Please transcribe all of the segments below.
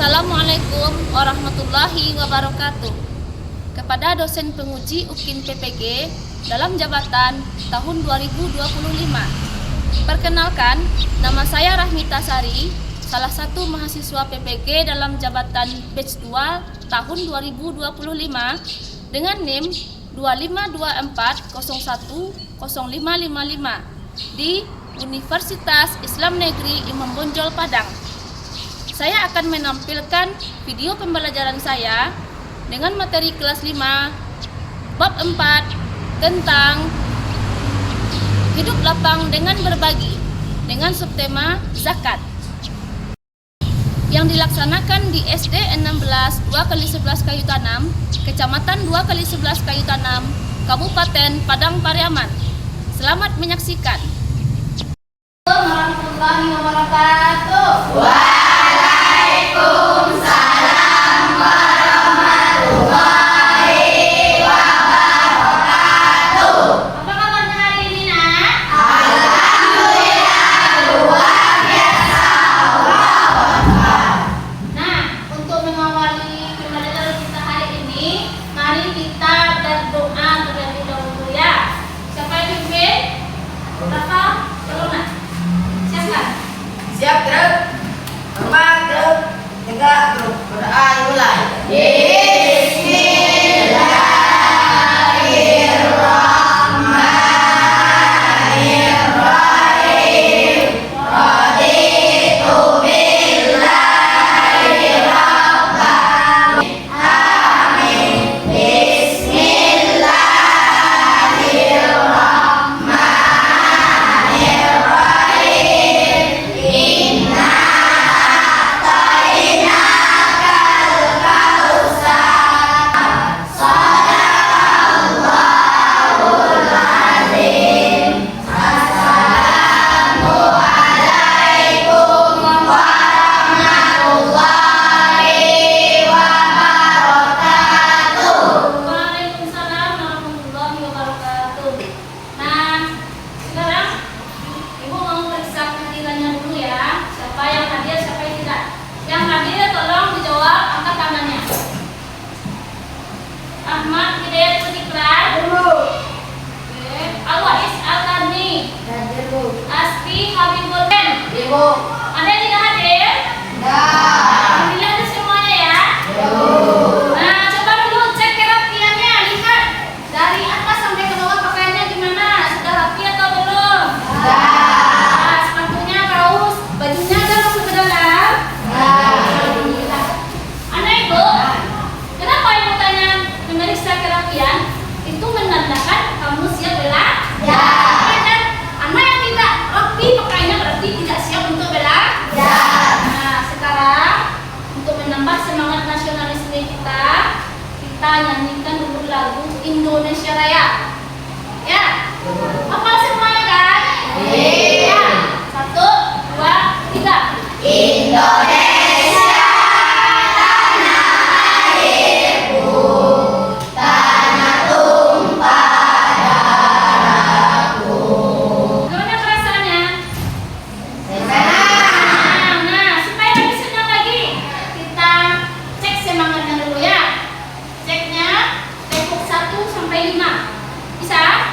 Assalamualaikum warahmatullahi wabarakatuh. Kepada dosen penguji UKIN PPG dalam jabatan tahun 2025. Perkenalkan, nama saya Rahmita Sari, salah satu mahasiswa PPG dalam jabatan batch 2 tahun 2025 dengan NIM 2524010555 di Universitas Islam Negeri Imam Bonjol Padang. Saya akan menampilkan video pembelajaran saya dengan materi kelas 5 bab 4 tentang hidup lapang dengan berbagi dengan subtema zakat yang dilaksanakan di SD 16 2x11 Kayu Tanam, Kecamatan 2x11 Kayu Tanam, Kabupaten Padang Pariaman. Selamat menyaksikan. Assalamualaikum warahmatullahi wabarakatuh. Waalaikumsalam warahmatullahi wabarakatuh. Apa kabarnya hari ini, Nak? Alhamdulillah luar biasa. Nah, untuk mengawali pembelajaran kita hari ini, mari kita berdoa terlebih dahulu ya. Siapa yang pimpin? Rafa, Corona. Siapkan. Siap, Truk? Normal, Truk? Tegak, Truk? Berdoa mulai. Bismillahirrahmanirrahim. Raditu billahi rabban. Amin. Bismillahirrahmanirrahim. Inna a'tainakal kautsar. Shadaqallahul azim. Assalamualaikum warahmatullahi wabarakatuh. Waalaikumsalam warahmatullahi wabarakatuh. Nah, sekarang Ibu mau periksa kehadirannya dulu ya. Siapa yang hadir, siapa yang tidak. Yang hadir tolong dijawab, angkat tangannya. Ahmad Hidayat Putikran. Oke. Al-Wais Al-Karni. Asfi Habibul Ben. Ada yang tidak hadir? Alhamdulillah ada semuanya ya. Nah, coba dulu cek kerapiannya, lihat dari atas sampai ke bawah pakaiannya gimana? Sudah rapi atau belum? Nah, sepatunya, kaos, bajunya ada masuk ke dalam? Alhamdulillah. Anak Ibu, kenapa Ibu tanya memeriksa kerapian? Itu menandakan kamu siap belajar. Dan anak yang tidak rapi pakaiannya berarti tidak siap untuk belajar. Nah, sekarang untuk menambah semangat nasionalisme kita nyanyikan dulu lagu Indonesia Raya. Ya, hafal semuanya kan? Ya, 1, 2, 3. Indonesia tanah airku, tanah tumpah darahku. Gimana perasaannya? Senang. Nah, supaya lebih senang lagi, kita cek semangatnya dulu ya. Ceknya tepuk 1 sampai 5. Bisa?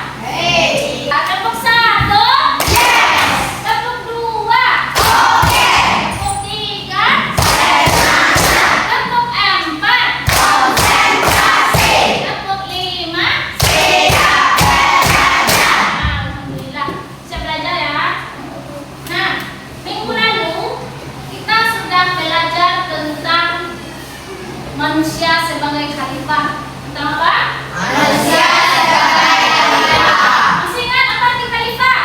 Tepuk 1. Tepuk 2. Tepuk 3. Tepuk 4. Tepuk 5. Alhamdulillah, bisa belajar ya. Nah, minggu lalu kita sudah belajar tentang manusia sebagai khalifah. Tentang apa? Manusia sebagai khalifah. Masih ingat apa arti khalifah?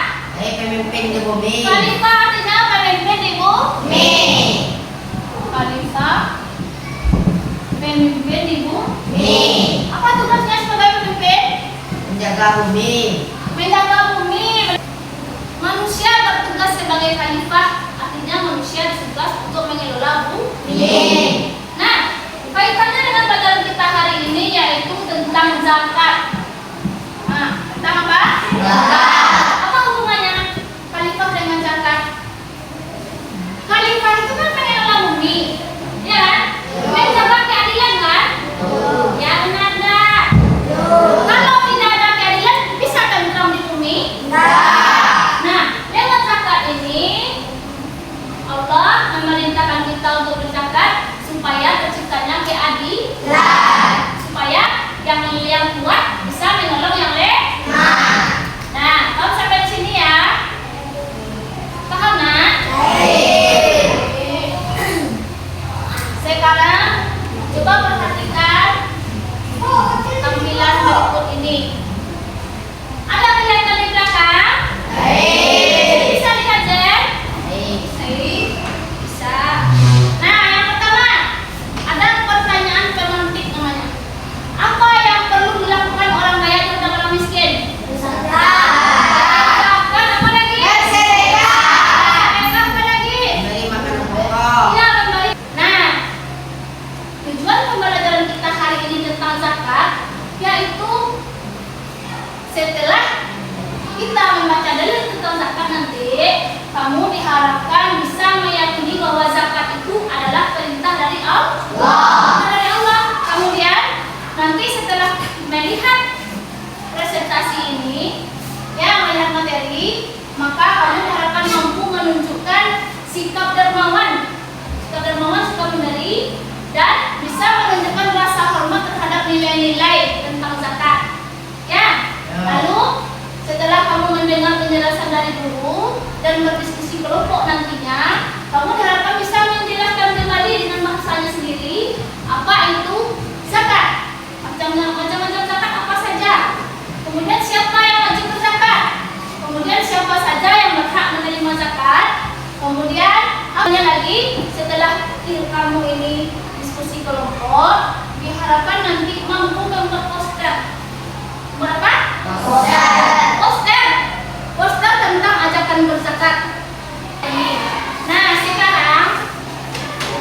Pemimpin di bumi. Khalifah artinya pemimpin di bumi. Khalifah pemimpin di bumi. Apa tugasnya sebagai pemimpin? Menjaga bumi. Menjaga bumi. Manusia bertugas sebagai khalifah, artinya manusia bertugas untuk mengelola bumi. Nah, kaitannya dengan pelajaran kita hari ini yaitu tentang zakat. Nah, tentang apa? Zakat. Apa hubungannya khalifah dengan zakat? Khalifah itu kan mengelola bumi, ya kan? sikap dermawan. Sikap dermawan, sikap memberi, dan bisa menunjukkan rasa hormat terhadap nilai-nilai tentang zakat. Ya. Lalu setelah kamu mendengar penjelasan dari guru dan berdiskusi kelompok nantinya, kamu diharapkan bisa menjelaskan kembali dengan bahasanya sendiri apa itu zakat. Macam-macam zakat apa saja. Kemudian siapa yang wajib berzakat. Kemudian siapa saja yang berhak menerima zakat. Kemudian apanya lagi setelah kamu ini diskusi kelompok, diharapkan nanti mampu membuat poster. Berapa? Poster tentang ajakan berzakat. Nah, sekarang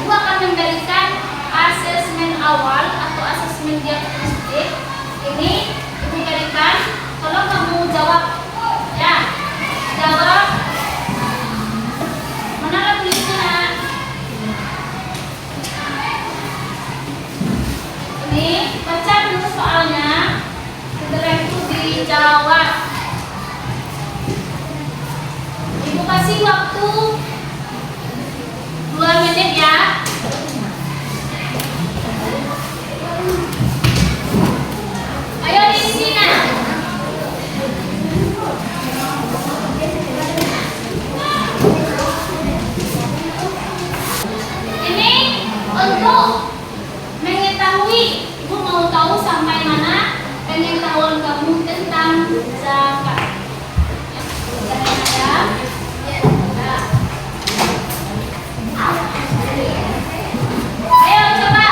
Ibu akan memberikan asesmen awal atau asesmen diagnostik. Ini Ibu berikan, tolong kamu jawab. Ya, jawab. Mana tulisnya, Nak? Ini baca dulu soalnya. Setelah itu dijawab. Ibu kasih waktu 2 menit ya. Ayo diisi, Nak. Ini untuk mengetahui, Ibu mau tahu sampai mana pengetahuan kamu tentang zakat. Ayo coba.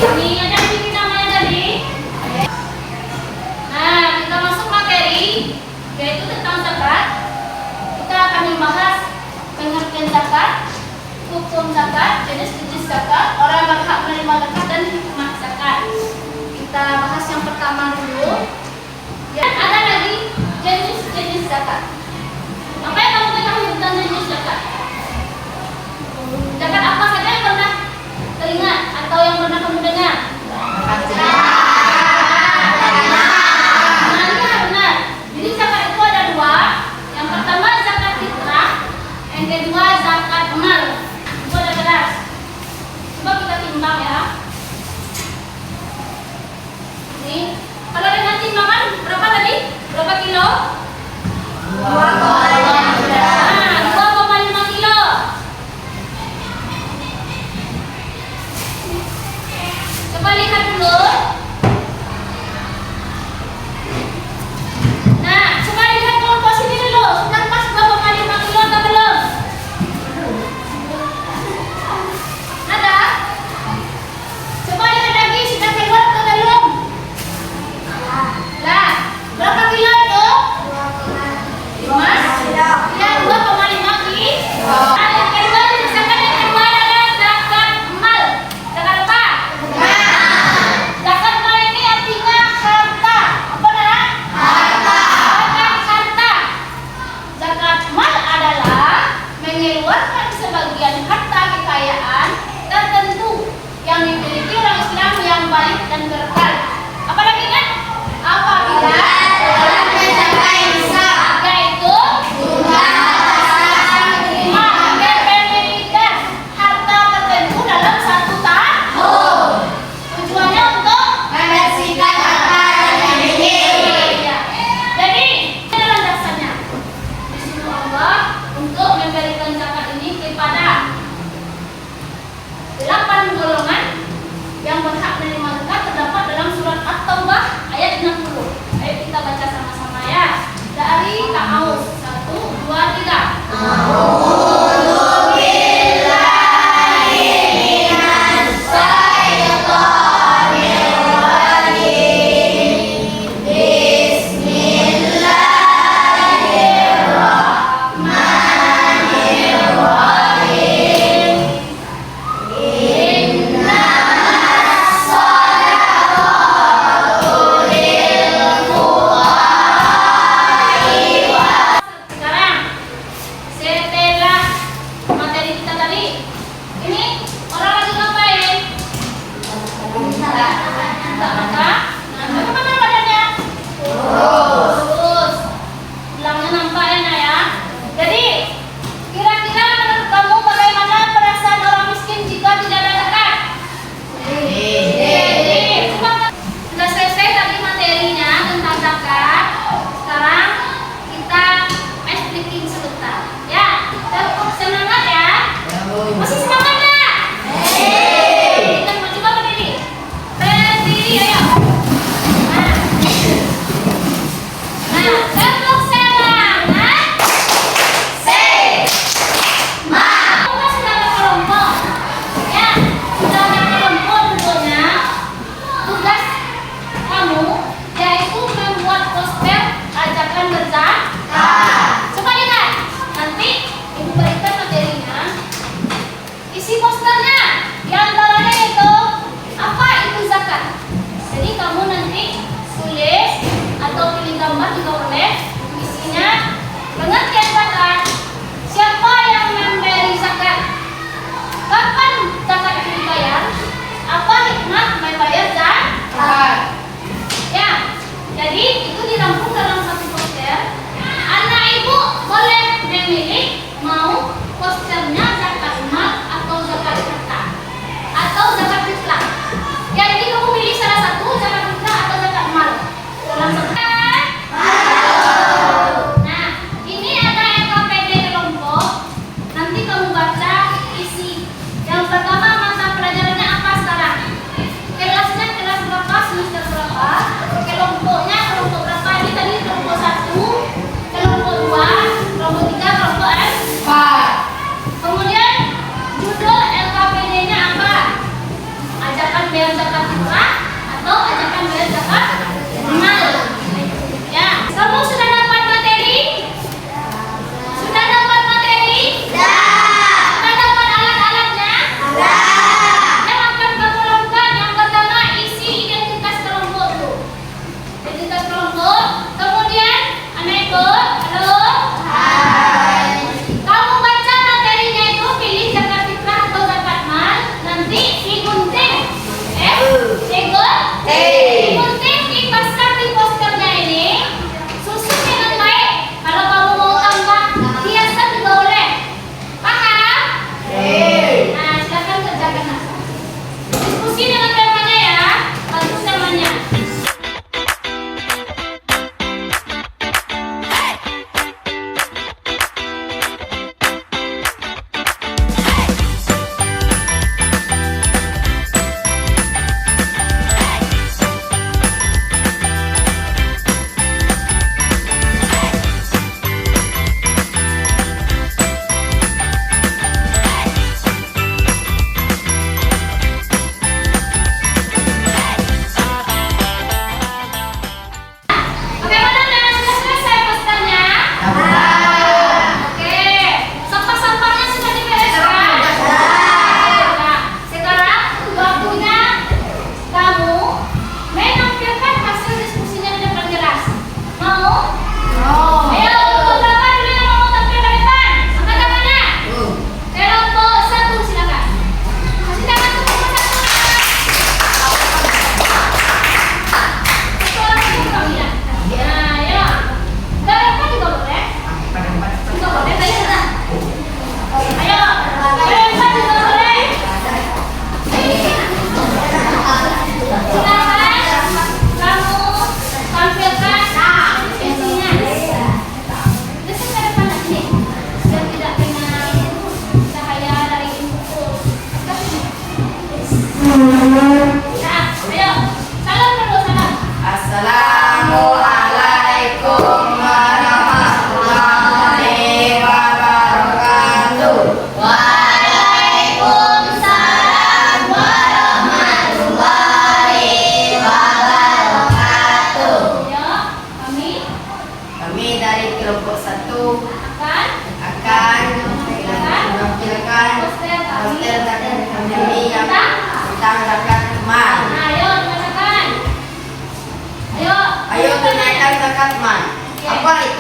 Ini ada yang namanya tadi. Nah, kita masuk materi, yaitu tentang zakat. Kita akan membahas pengertian zakat, hukum zakat, jenis-jenis zakat, orang yang berhak menerima zakat, dan hikmah zakat. Kita bahas yang pertama dulu. Ya, ada lagi jenis-jenis zakat. Apa yang kamu ketahui tentang jenis zakat? Zakat apa saja yang pernah teringat atau yang pernah kamu dengar? Benar. Jadi zakat itu ada 2. Yang pertama zakat fitrah, yang kedua zakat mal. Itu ada keras. Coba kita timbang ya. Ini kalau dengan timbangan berapa tadi? Berapa kilo? 2,5 kilo. Coba lihat dulu. Nah, coba lihat kelompok sini dulu. Sudah pas 2,5 kilo atau belum? Ada? Coba lihat lagi, sudah keluar atau belum? Lah, berapa kilo itu? 5? Ya, 2,5 kilo. Nah, yang kedua, zakat yang kedua adalah zakat mal. Zakat apa? Zakat mal ini artinya harta. Apa nak? Harta. Zakat mal adalah mengeluarkan sebagian harta kekayaan tertentu yang dimiliki orang Islam yang baik dan berkah. Apalagi kan? Apabila orang mencapai nisab, yaitu kepemilikan harta tertentu dalam 1 tahun. Tujuannya untuk membersihkan harta yang dimiliki. Jadi, ini adalah dasarnya. Disuruh Allah untuk memberikan zakat ini kepada 8 golongan yang berhak menerima zakat, terdapat dalam surat At-Taubah ayat 60. Ayo kita baca sama-sama ya. Dari Ta'awuz 1, 2, 3. Sekarang setelah materi kita tadi, ini orang lagi ngapain? Enggak mata. Nah, bagaimana badannya? Lurus. Tulangnya nampak ya, Nak ya. Jadi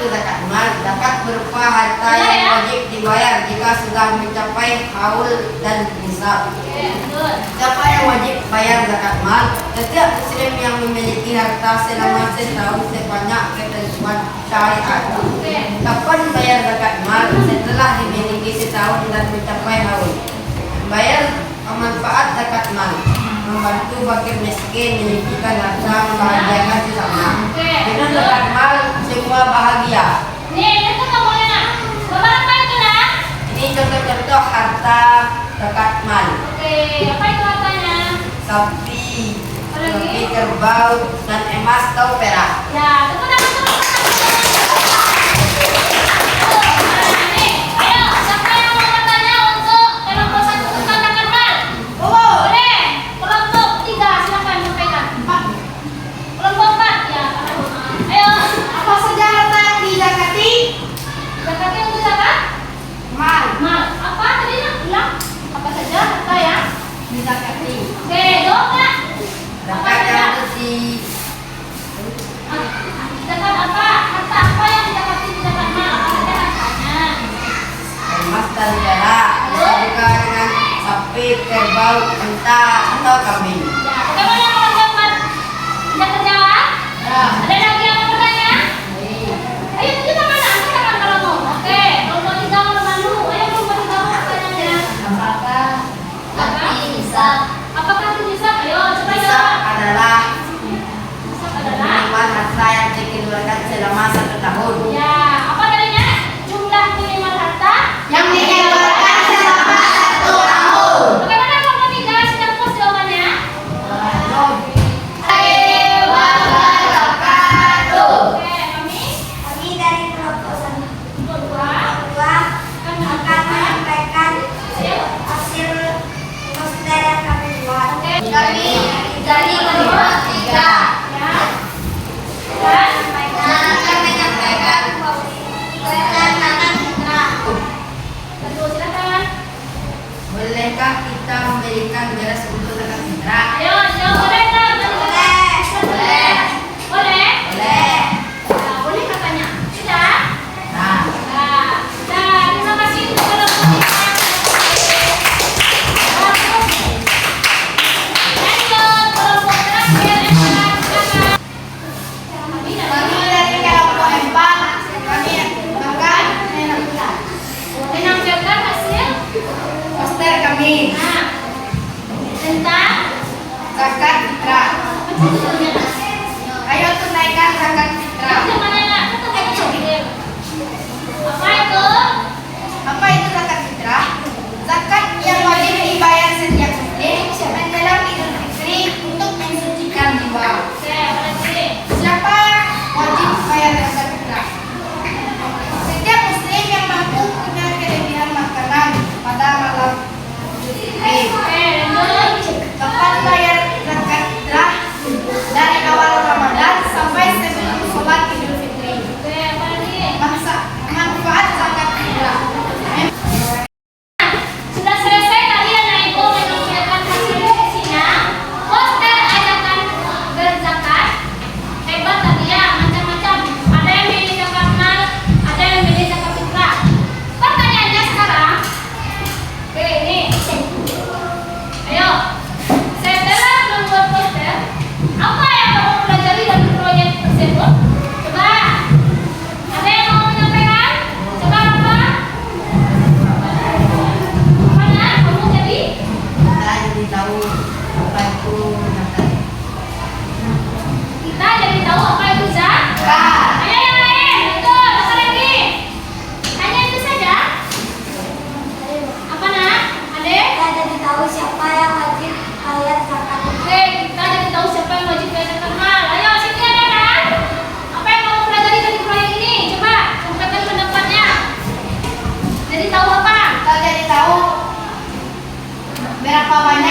itu zakat mal. Zakat berupa harta yang wajib dibayar jika sudah mencapai haul dan nisab. Siapa yang wajib bayar zakat mal? Setiap muslim yang memiliki harta selama setahun sebanyak ketentuan syariat. Kapan bayar zakat mal? Setelah dimiliki setahun dan mencapai haul. Bayar manfaat zakat mal: membantu fakir miskin, menyucikan harta, membahagiakan sesama. Dengan zakat mal semua bahagia. Nih, itu kamu nak. Bapak apa itu nak? Ini contoh-contoh harta zakat mal: Oke, apa itu hartanya? sapi, kerbau, dan emas atau perak. Ya, tepuk tangan terus. Nih, ayo, siapa yang mau bertanya untuk kelompok 1 tentang zakat mal? Boleh. Kelompok 3 silakan sampaikan. 4. Kelompok 4 ya. Ayo, Apa saja harta yang dizakati? zakatnya untuk zakat? Mal Mal. Apa tadi nak bilang? Apa saja harta ya? dizakati. Oke, jawab nak. Apa Zakat saja? yang harus di Zakat apa? Harta apa yang didapati di zakat mal? Apa saja hartanya? emas dan perak. Bisa juga dengan sapi, kerbau, unta, atau kambing. Ya, bagaimana kalau jawab? Tidak terjawab? Ada lagi yang mau bertanya? Ayo tunjuk tangan, angkat tangan kalau mau. Oke, kelompok 3 malu. Ayo kelompok 3 mau pertanyaannya. Apakah Apakah itu bisa? Ayo coba bisa jawab. adalah Bisa adalah. minimal harta yang dikeluarkan selama 1 tahun? Ya, apa tadinya? Jumlah minimal harta Yang dikeluarkan selama 1 tahun. Bagaimana kelompok 3 sedang pos jawabannya? Oke, kami dari kelompok kedua. dua Kan akan menyampaikan hasil poster yang kami buat. Oke. Kami dari kelompok 3 Ya. Dan akan menyampaikan kedua silakan. bolehkah kita memberikan beras untuk zakat fitrah? Ayo, jawab boleh tak? Boleh. Boleh. Boleh? Boleh. Nah, boleh katanya. Sudah? Nah, Nah, terima kasih untuk kelompok 3. Lanjut, kelompok terakhir silakan. kami dari kelompok 4 kami akan Menampilkan hasil poster kami tentang zakat fitrah. apa judulnya? Ayo tunaikan zakat fitrah. Jangan enak, kita mau apa itu? Apa itu zakat fitrah? Zakat yang wajib dibayar setiap muslim menjelang Idul Fitri untuk mensucikan jiwa. Oke, berarti Siapa wajib bayar zakat fitrah? Setiap muslim yang mampu punya kelebihan makanan pada malam Idul Fitri. oke, lanjut. Kapan bayar zakat fitrah? Dari awal Ramadan sampai sebelum sholat Idul Fitri. Oke, apa lagi? Manfaat zakat fitrah. Sudah selesai kalian Ibu menampilkan hasil diskusinya. Poster ajakan berzakat. Hebat tadi ya, macam-macam. Ada yang milih zakat mal, ada yang milih zakat fitrah. Pertanyaannya sekarang. Oke, ini. Ayo. Setelah membuat poster, apa yang kamu pelajari dari proyek tersebut? Coba. Ada yang mau menyampaikan? Coba apa? Mana kamu jadi? Kita jadi tahu apa itu zakat. Kita jadi tahu apa itu Zakat. Ayo yang lain, betul. Apa lagi? Hanya itu saja. Apa nak? Ade? Kita jadi tahu siapa yang wajib bayar zakat. Oke, kita jadi tahu siapa yang wajib bayar zakat mal. Ayo, sini ada kan? Apa yang kamu pelajari dari proyek ini? Coba sampaikan pendapatnya. Jadi tahu apa? Kita jadi tahu berapa banyak